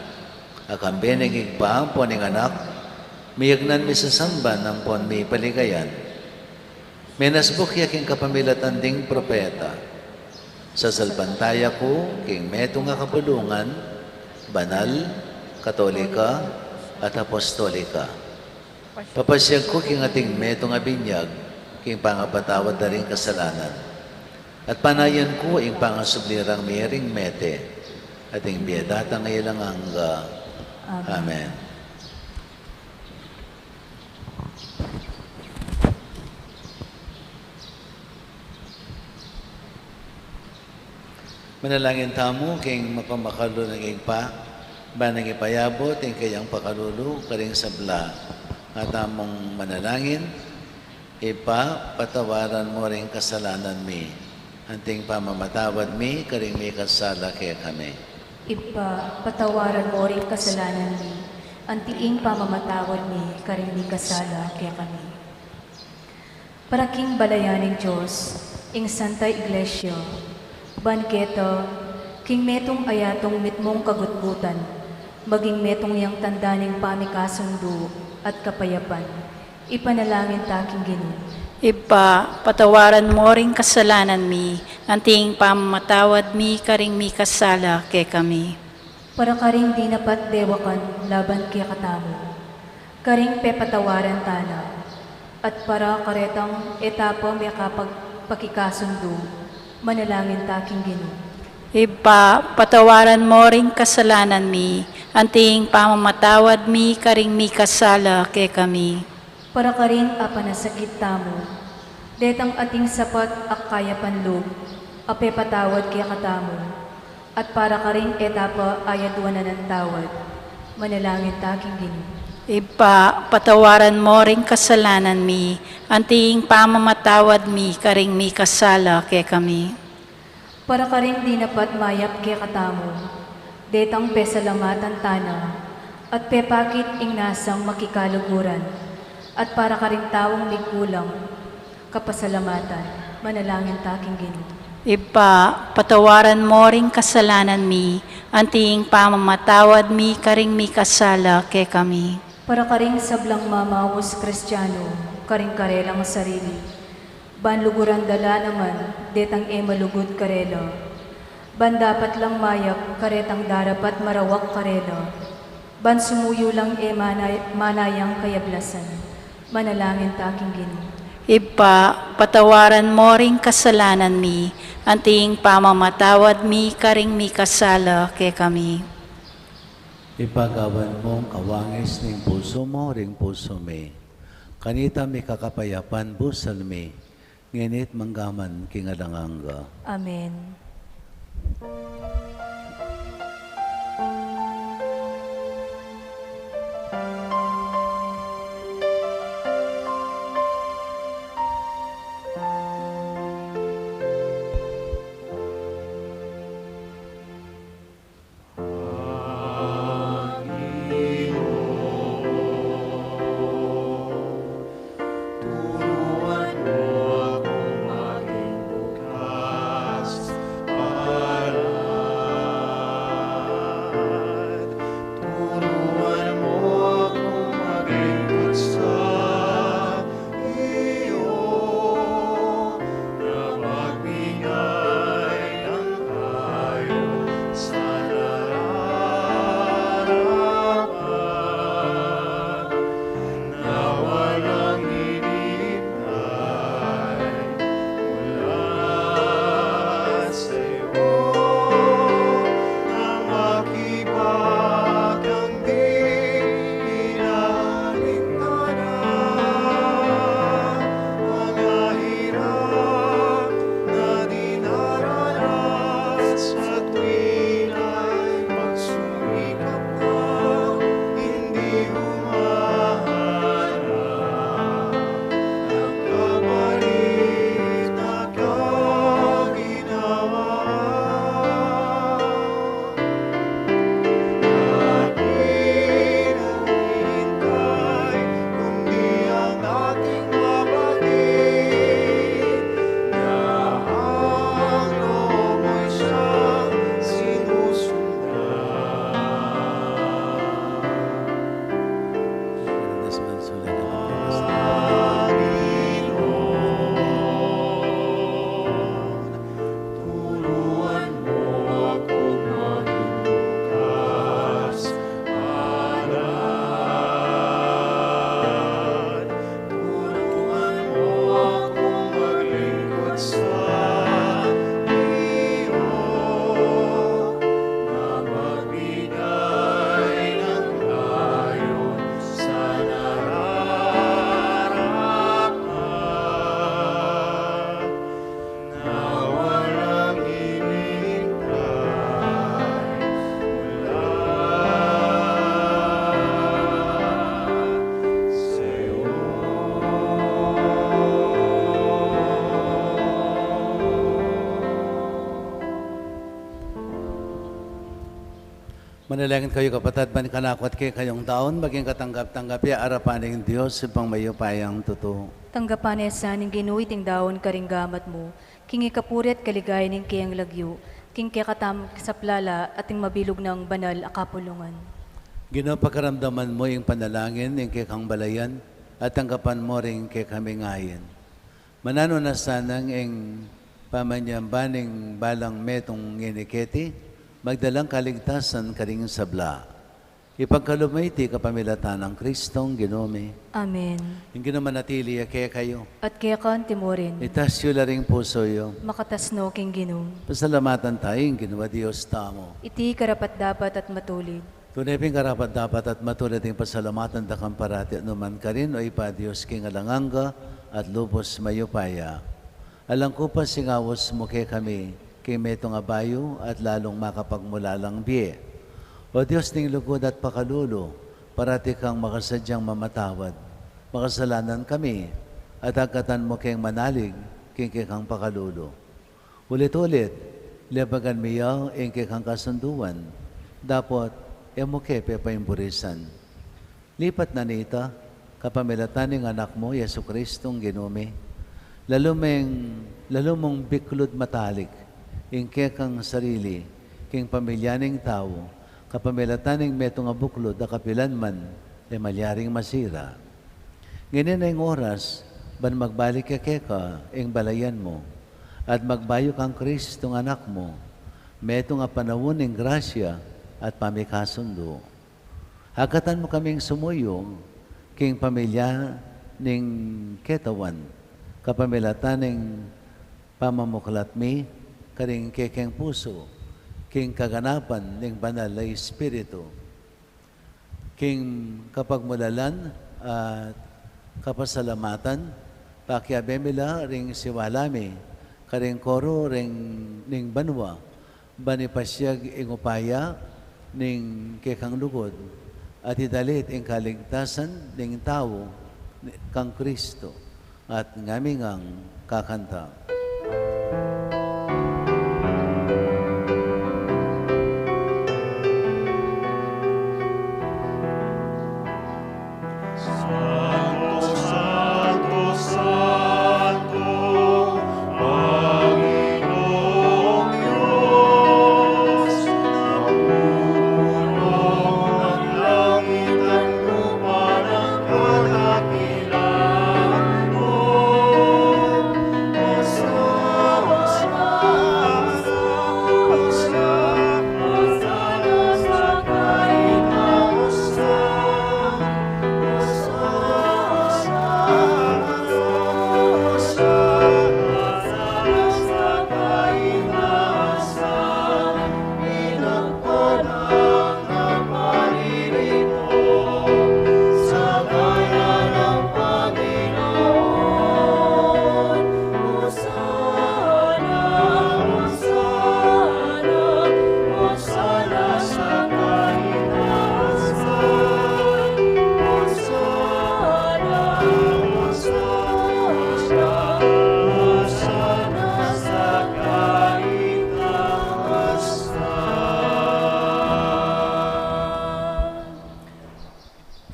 Akambening igpa, ampon ing anak, miyagnan mi sa samban, ampon mi paligayan. Menasbuk ya king kapamilatan ding propeta. Sa salbantaya ko, king meto nga kapulungan, banal, katolika, at apostolika. Papasyag ko king ating meto nga binyag, king pangapatawad na rin kasalanan. At panayan ko ing pangasublirang miring mete, ating biyadata ngayon hangga. Amen. Manalangin tamo, king mapamakalo ng igpa, banang ipayabot, ing kayang pakalulu, karing sabla. At among manalangin, ipa, patawaran mo rin kasalanan mi. Anting pamamatawad mi, karing may kasala kaya kami. Ipa, patawaran mo rin kasalanan mi. Antiing pamamatawad mi, karing di kasala kaya kami. Para king balayaning Diyos, ing Santa Iglesia, Banketo, king metong ayatong mitmong kagutgutan, maging metong yang tandaning pamikasundo at kapayapan, ipanalangin taking Ginoo. Ipa, patawaran mo ring kasalanan mi, anting pamamatawad mi karing mi kasala ke kami. Para karing di napat dewakan laban kaya katamo, karing pepatawaran tana, at para karetang etapa may kapag pakikasundo, manalangin taking Ginoo. Ipa, patawaran mo ring kasalanan mi, anting pamamatawad mi karing mi kasala ke kami. Para karing apanasakit tamo, detang ating sapat ak kaya panlog, apepatawad kaya katamo, at para karing etapa ayadwanan ng tawad, manalangin taking Ginoo. Ipa, patawaran mo ring kasalanan mi, anting pamamatawad mi karing mi kasala ke kami. Para karing di napat mayap kaya katamo, detang pesalamatan tana, at pepakit ing nasang makikaluguran, at para karing taong likulang, kapasalamatan, manalangin taking Ginoo. Ipa, patawaran mo ring kasalanan mi, anting pamamatawad mi karing mi kasala ke kami. Para karing sablang mamawos Kristiyano, karing karelang sarili. Banluguran dala naman, detang malugod karela. Ban dapat lang mayap, karetang darapat marawak karela. Ban sumuyo lang manayang kayablasan. Manalangin taking Ginoo. Ipa, patawaran mo ring kasalanan mi, anting pamamatawad mi karing mi kasala ke kami. Ipagawan mong kawangis ng puso mo, ring puso me. Kanita may kakapayapan busal me, nginit manggaman kingalanganga. Amen. Para Manalangin kayo kapatid, manikanakot kayo kayong taon, maging katanggap-tanggap ya arapaning Diyos, ipang mayupayang totoo. Tanggapan esa ning ginuiting daon karinggamat mo, kingi kapuri at kaligay ning kiyang lagyo, king kaya katam sa plala at ing mabilog ng banal akapulungan. Ginoo, pagkaramdaman mo yung panalangin, yung kekang balayan, at tanggapan mo rin kay kami ngayon. Manano na sanang yung pamanyambaning balang metong nginiketi, magdalang kaligtasan karing sabla. Ipagkalumayti kapamilatan ng Kristong Ginome. Amen. Yung ginamanatili kaya kayo. At kaya kan timorin, Itasyo laring puso yo. makatasno king ginoo. Pasalamatan tayong ginawa Diyos tamo. Iti karapat dapat at matulid. Tunay ping karapat dapat at matulad yung pasalamatan da kang parati at numan ka rin o ipa Diyos king alanganga at lubos mayupaya. Alang ko pa singawos mo kay kami, kay metong abayo at lalong makapagmulalang biye. O Diyos ning lugod at pakalulo, parati kang makasadyang mamatawad. Makasalanan kami at agkatan mo kayong manalig, kang pakalulo. Ulit-ulit, lebagan miyaw ang kang kasunduan. Dapat, mo kepe paimburisan. Lipat na nita, kapamilatan ng anak mo, Yesu Kristong Ginome, lalo mong biklod matalik, ing kang sarili, king pamilyaning tao, kapamilatan ng metong abuklod, akapilan man, malyaring masira. Ngayon na yung oras, ban magbalik ka, ing balayan mo, at magbayo kang Kristong anak mo, metong apanawon ng grasya, at pamikasundo. Hagatan mo kaming sumuyong, king pamilya ning ketawan, kapamilatan ng pamamuklat mi, karing kekeng puso, king kaganapan ng banal na Espiritu, king kapagmulalan at kapasalamatan, pakiabemila ring siwalami, karing koro ring ning banwa, banipasyag ingupaya ning kekang lugod, at idalit ing kaligtasan ning tao kang Kristo, at ngaming ang kakanta.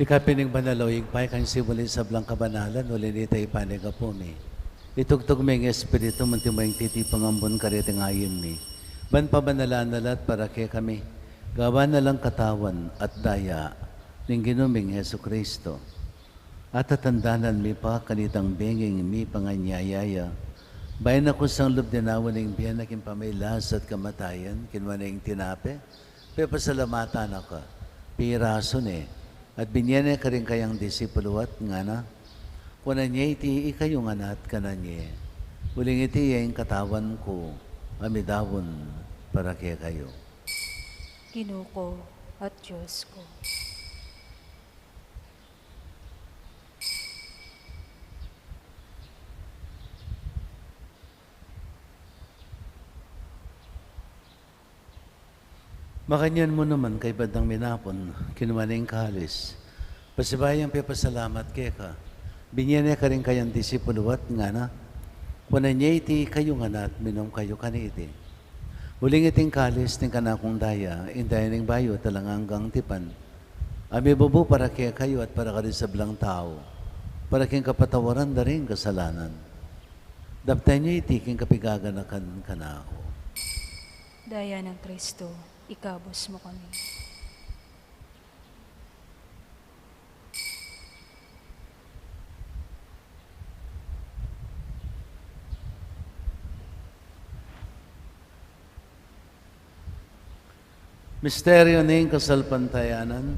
Ikapining banaloying pay kang simulin sa blang kabanalan, ulinita ipanig po mi. Itugtog may espiritu, mantimayang titipang ambon karete ngayon mi. Ban pabanalan nalat para kay kami, gawa na lang katawan at daya, ning ginuming Yesu Kristo. At tatandanan mi pa kanitang benging mi panganyayaya. Bayan ako sang lubdinawan ng biyan na kimpamilas at kamatayan, kinwa na yung tinape, pe pasalamatan ako, pirason At binyene ka rin kayang disipuluat nga na, kunan niya iti ikayong anat kanan niya. Uling iti yung katawan ko, amidawon para kaya kayo. Ginoo ko at Diyos ko. Makanyan mo naman kay Badang Minapon, kinumaning kalis. Pasibayang pipasalamat kay ka. Binyene ka rin kayang disipuluat nga na. Kunan niya iti kayo nga na at minom kayo kaniti. Huling iting kalis ting kanakong daya, inday ning bayo talanganggang tipan. Ami bubu para kaya kayo at para karisablang tao, para kayong kapatawaran na rin kasalanan. Daptay niyo itiking kapigaganakan ka na ako. Daya ng Kristo, ikabos mo kami. Misteryo ng kasalpantayanan.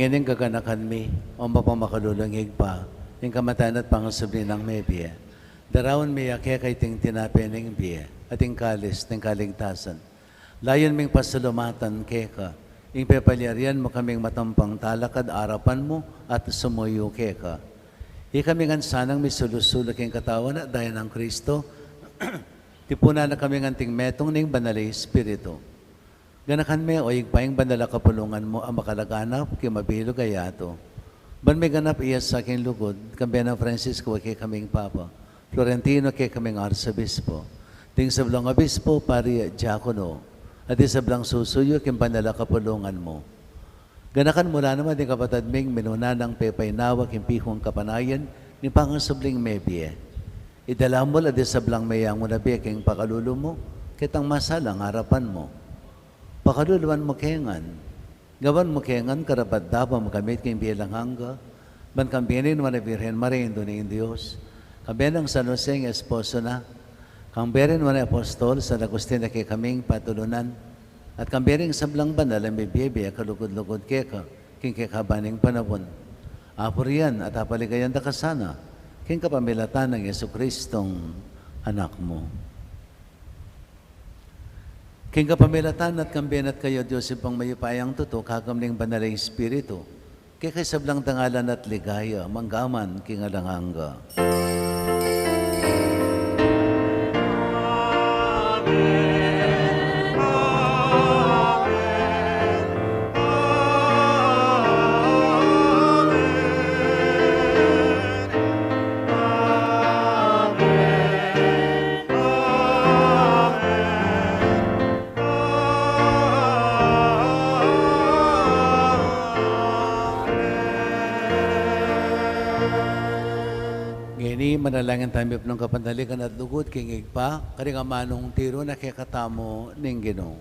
Yang kaganakan mi, o mapamakalulangig pa, yung kamatayan at pangasabli ng may biya. Darawan mi kaya kay ting tinapin ng biya, at yung kalis ng kaligtasan. Layon ming pasalumatan keka, yung pepalyarian mo kaming matampang talakad arapan mo at sumuyo keka. Ikami nga sanang may sulusulak yung katawan at dahil ng Kristo, tipuna na kami nganting metong ning banalay Espiritu. Ganakan me o igpaing banala kapulungan mo ang makalaganap kay mabilo gayato. Ban may ganap iya sa aking lugod, kambi ng Francisco kay kaming Papa, Florentino kay kaming Arsobispo, ting sablang Obispo pari Diakono, at isablang susuyo kay banala kapulungan mo. Ganakan mula naman di kapatid ming minuna ng pepay nawak yung pihong kapanayan ni pangasubling mebye. Idala mo la di sablang mayang unabi kayong pakalulo mo, kitang masalang harapan mo. Pakaluluan mo kengan. Gawan mo kengan karapat dapa makamit kayong bilang hangga. Ban kambinin mo na Virgen Maria ni Diyos. Kambiyan ng San Jose ng esposo na. Kambirin mo na apostol sa Agustin na kay kaming patulunan. At kambiring sablang banal ang bibiyebe kalugod-lugod keka. King kekabaning panabon. Apuriyan at apaligayan da kasana. King kapamilatan ng Yesu Kristong anak mo. King kapamilatan at kambiyan at kayo, Diyos, ipang mayupayang tuto, kakamling banalay Espiritu, kay sablang tangalan at ligaya, manggaman, king alanganga. Manalangin tayo ng kapandalikan at lugod kingig pa, karing amanong tiro na kaya katamo ning Ginoo.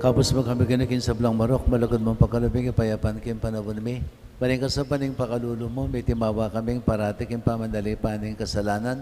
Kapos mo kami kinikin sa blang marok, malagod mong pagkalubing, ipayapan kim panabon mi. Baling ka sa paning pakalulo mo, may timawa kaming parati kim pamandali paning kasalanan.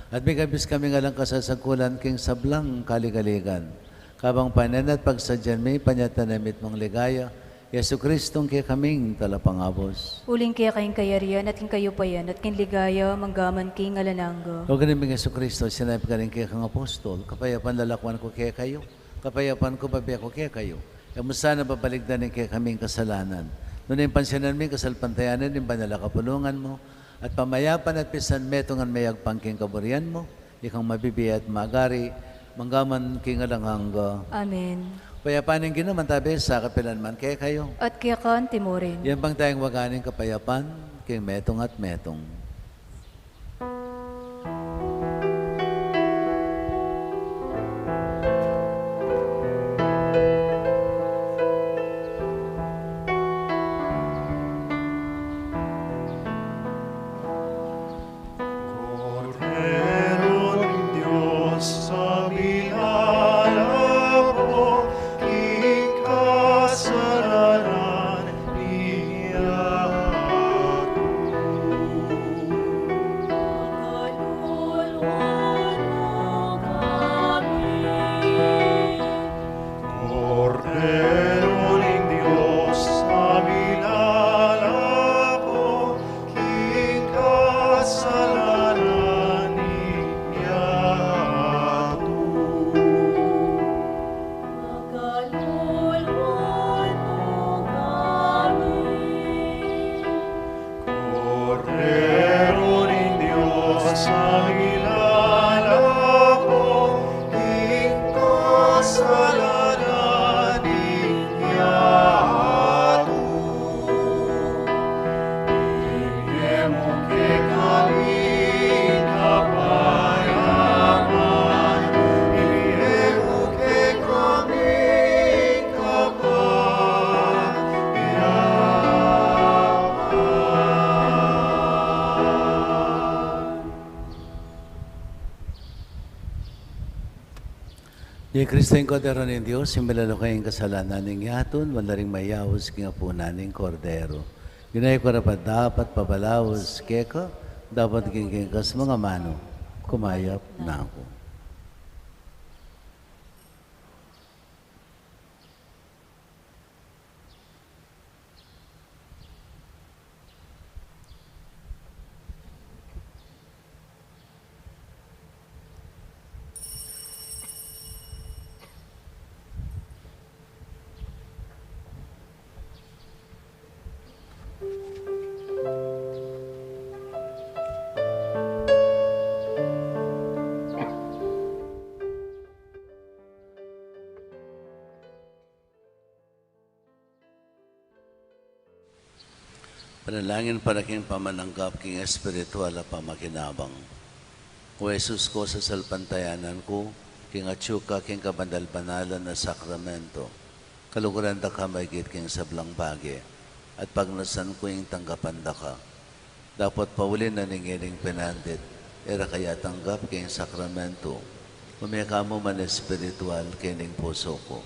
At may kabis kami nga lang kasasagkulan king sablang kaligaligan. Kabang panan at pagsadyan may panyatanamit mong ligaya. Yesu Kristong kaya kaming talapangabos. Uling kaya kayong kayarian at king kayo pa yan at king ligaya manggaman king alananggo. O ganun mga Yesu Kristo, sinabi ka rin kaya kang apostol, kapayapan lalakwan ko kaya kayo, kapayapan ko babiya ko kaya kayo. Kaya mo sana babaligdanin kaya kaming kasalanan. Noon yung pansinan mo, kasalpantayanan, yung banala kapulungan mo, at pamayapan at pisan metongan mayag pangking kaburian mo, ikang mabibiya at magari, manggaman king alanghangga. Amen. Payapanin ginaman tabi sa kapilan man kaya kayo. At kaya kan timorin. Yan bang tayong waganing kapayapan, king metong at metong. Cordero ng Diyos sa milagro, ikasalanan niya Cordero ng Diyos sa milagro, ikasalanan niya Cordero ng Diyos sa milagro, ikasalanan niya Bigyan mo kay kami kapayapan, ibigay mo kay kami kapayapan. Di Kristo yung Kordero ng Diyos, yung malalo kayong kasalanan ng yaton, wala ring mayawos king apo naning Kordero. Ginay ko rapat dapat pabalawos keka, dapat king kas mga mano, kumayap na ako. Panalangin para king pamananggap king espiritual at pamakinabang. O Jesus ko sa salpantayanan ko, king atsyuka king kabandal-banalan na sakramento, kaluguran da ka maigit king sablang bagi, at pagnasan ko yung tanggapan da ka. Dapat paulin na ningiling pinandit, era kaya tanggap king sakramento, umiyaka mo man espiritual kining puso ko.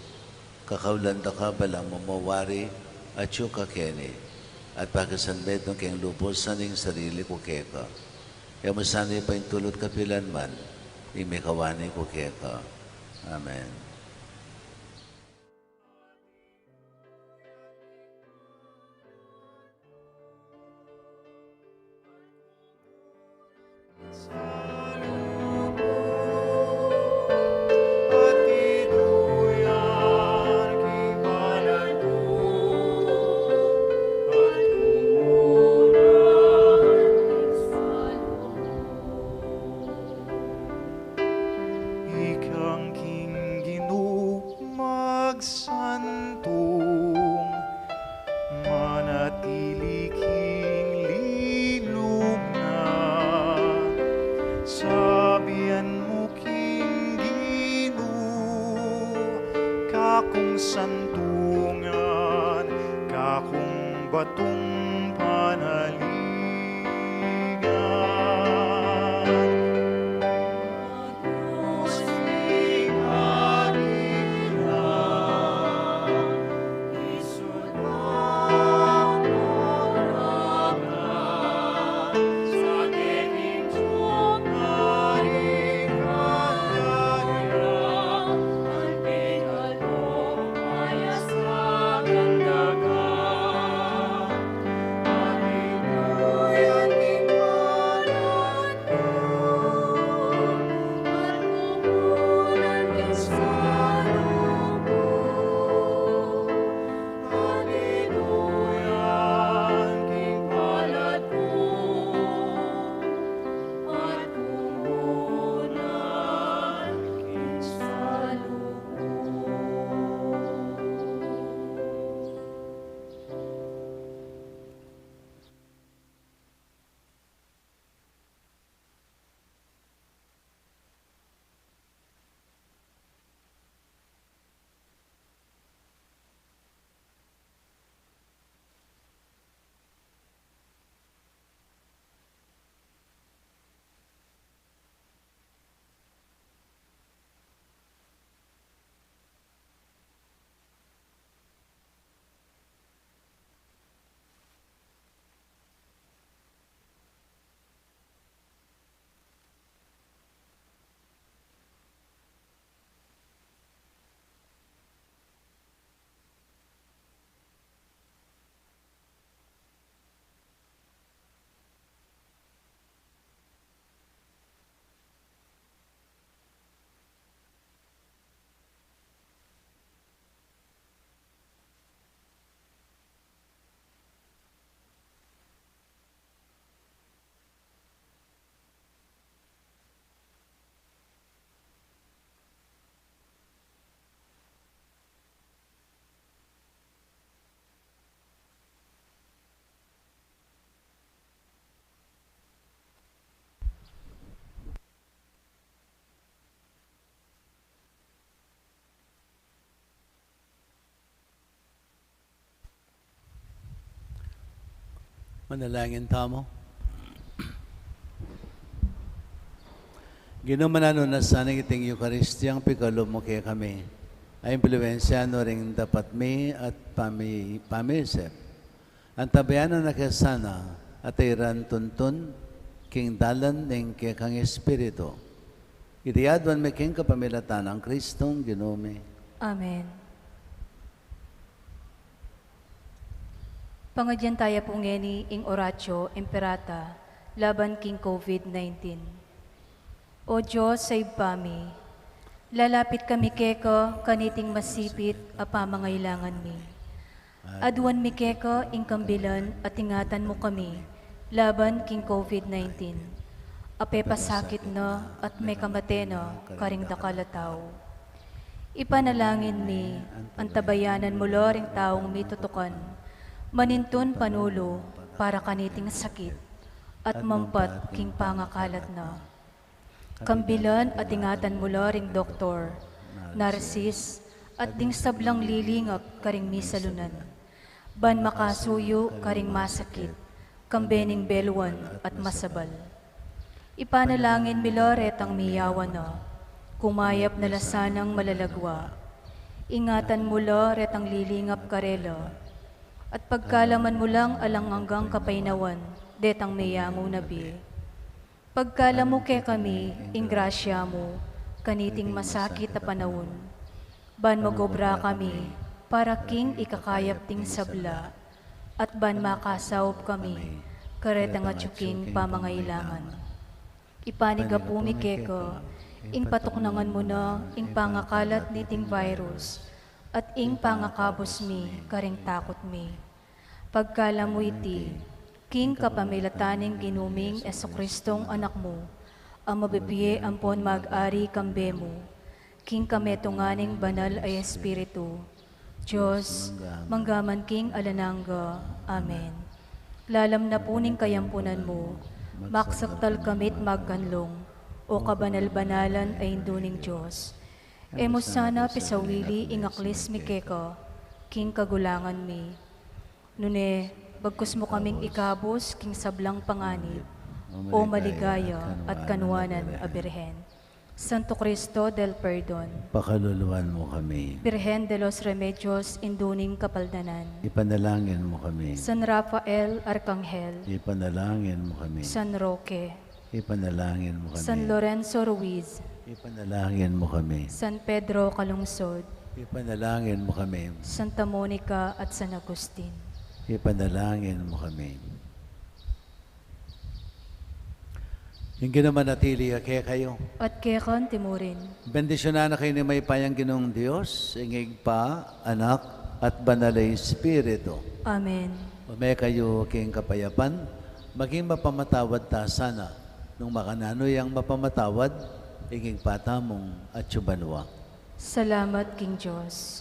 Kakaulan da ka balang mamawari, atsyuka kini, at pagkasanbet ng kayong lubos sa ning sarili ko keka. Kaya masanay pa yung tulot kapilan man, imikawani ko keka. Amen. At tinuyan king balan ko, at ikang king Ginoo magsantong, manatili king lilong na. Sabihan mo king Ginoo, kakong santungan, kakong batong panalingan. Agos ni Manila, Manalangin tamo. Ginumanano na sana iting Eukaristiyang pikalo mo kaya kami. Ay impluensya no ring dapat mi at pamisip. Ang tabayanan na kaya sana at iran tuntun king dalan ng kaya kang Espiritu. Itiadwan me king kapamilatan ang Kristong Ginome. Amen. Pangadyan tayo po ngeni ing oratio imperata laban king COVID-19. O Diyos, save pami. Lalapit kami keko kaniting masipit a pamangailangan mi. Aduan mi keko ing kambilan at ingatan mo kami laban king COVID-19. Ape pasakit na at may kamate na karing dakalataw. Ipanalangin mi ang tabayanan mo loring taong may tutukan. Manintun panulo para kaniting sakit at mampat king pangakalat na. Kambilan at ingatan mo loring doktor, narsis at ding sablang lilingap karing misalunan. Ban makasuyo karing masakit, kambening belwan at masabal. Ipanalangin mi loret ang miyawan na, kumayap na lasanang malalagwa. Ingatan mo loret ang lilingap karelo, at pagkalaman mo lang alang hanggang kapainawan, detang mayango nabi. Pagkalamu ke kami, ingrasya mo, kaniting masakit na panahon. Ban magobra kami, para king ikakayap ting sabla, at ban makasawop kami, karetang at yuking pamangailangan. Ipaniga pumi keko, ing patuknangan mo na, ing pangakalat niting virus, at ing pangakabos mi, karing takot mi. Pagkalamu iti, king kapamilataning ginuming Esokristong anak mo, ang mabibiye ampon mag-ari kambe mo, king kametunganing banal ay Espiritu, Diyos, manggaman king alanangga. Amen. Lalam na puning kayampunan mo, maksaktal kamit magkanlong, o kabanal-banalan ay induning Diyos. Emo sana pisawili ingaklis mi keko, king kagulangan mi. Nune, bagkus mo kaming ikabos king sablang panganib, o maligaya at kanuanan a Birhen. Santo Cristo del Perdon, Pakaluluan mo kami. Birhen de los Remedios induning kapaldanan, Ipanalangin mo kami. San Rafael Arcangel, Ipanalangin mo kami. San Roque, Ipanalangin mo kami. San Lorenzo Ruiz, Ipanalangin mo kami. San Pedro Calungsod, Ipanalangin mo kami. Santa Monica at San Agustin. Ipanalangin mo kami. Yung ginamanatili kaya kayo. At kekan timurin, Bendisyonan na kayo ni may payang ginong Diyos, ingig pa, anak, at banalay Espiritu. Amen. Umay kayo king kapayapan, maging mapamatawad ta sana. Nung makananoy ang mapamatawad, ingig patamong at yubanwa. Salamat King Diyos.